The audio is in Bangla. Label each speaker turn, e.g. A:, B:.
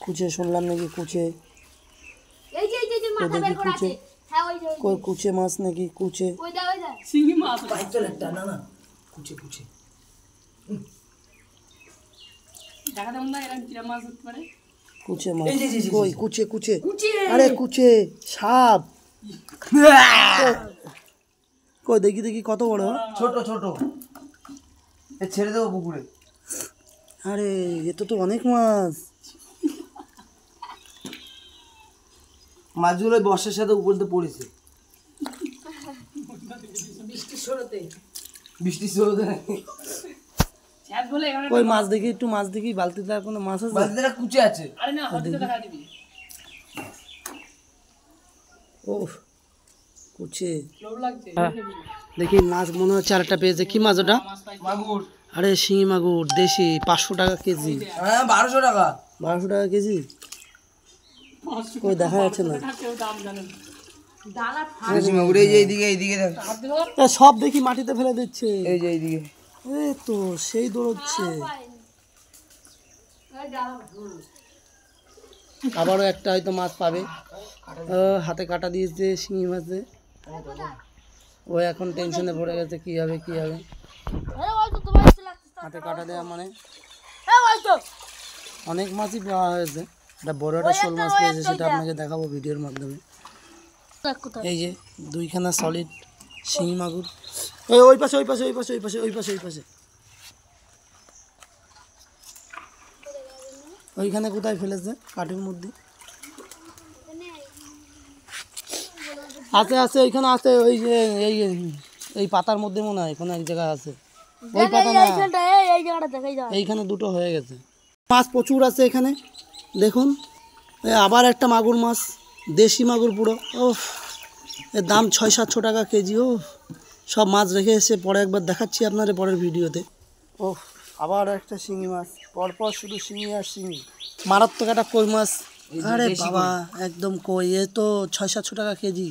A: কুচে শুনলাম নাকি কুচে দেখি কুচে কই কুচে মাছ নাকি কুচে
B: শিঙি মাছ
C: পাইতল একটা না না কুচে কুচে
B: দেখা দেন না এরকম কিরা মাছ ধরতে পারে
A: কুচে মাছ কই কুচে কুচে আরে কুচে সাপ কই দেখি দেখি কত বড়
C: ছোট ছোট এ ছেড়ে দেবো পুকুরে।
A: আরে এত তো অনেক মাছ
C: মাছগুলো বর্ষার সাথে উপর দিয়ে পড়েছে বৃষ্টির স্রোতে
B: ছ্যাদ বলে এখানে
A: কই মাছ দেখি একটু মাছ দেখি বালতিতে আর কোনো মাছ আছে
C: বালতিটা কুচে আছে।
B: আরে না হদিতে দেখা দিবি
A: ও কুচে
B: লোভ লাগছে
A: দেখি মাছ মনে হচ্ছে আরেকটা পেয়েছে কি মাছ ওটা
C: মাগুর
A: আরে শিঙি মাগুর দেশি 500 টাকা কেজি
C: হ্যাঁ 1200 টাকা
A: 1200 টাকা কেজি কই দেখা যাচ্ছে না
B: কেউ দাম জানেন
C: দেশি মাগুর এই যে এইদিকে এইদিকে দেখ
A: সব দেখি মাটিতে ফেলে দিচ্ছে
C: এই যে এইদিকে
A: এই তো সেই দৌড়চ্ছে আবারও একটা হয়তো মাছ পাবে হাতে কাটা দিয়েছে শিঙি মাছে ও এখন টেনশনে পড়ে গেছে কি হবে কি হবে হাতে কাটা দেওয়া মানে অনেক মাছই পাওয়া হয়েছে একটা বড় একটা শোল মাছ পেয়েছে সেটা আপনাকে দেখাবো ভিডিওর মাধ্যমে এই যে দুইখানা সলিড শিঙি মাগুর ওই পাশে ওই পাশে ওই পাশে ওই পাশে ওই পাশে ওই পাশে ওইখানে কোথায় ফেলেছে কাঠের মধ্যে আছে আছে ওইখানে আছে ওই যে এই এই পাতার মধ্যে মনে হয় কোনো এক জায়গায় আছে ওই পাতা না এইখানে দুটো হয়ে গেছে মাছ প্রচুর আছে এখানে দেখুন আবার একটা মাগুর মাছ দেশি মাগুর পুরো ও এর দাম 600-700 টাকা কেজি ও সব মাছ রেখে এসে পরে একবার দেখাচ্ছি আপনাদের পরের ভিডিওতে ও আবার একটা শিঙি মাছ পরপর শুধু শিঙি আর শিঙি মারাত্মক একটা কই মাছ আরে বাবা একদম কই এ তো 600-700 টাকা কেজি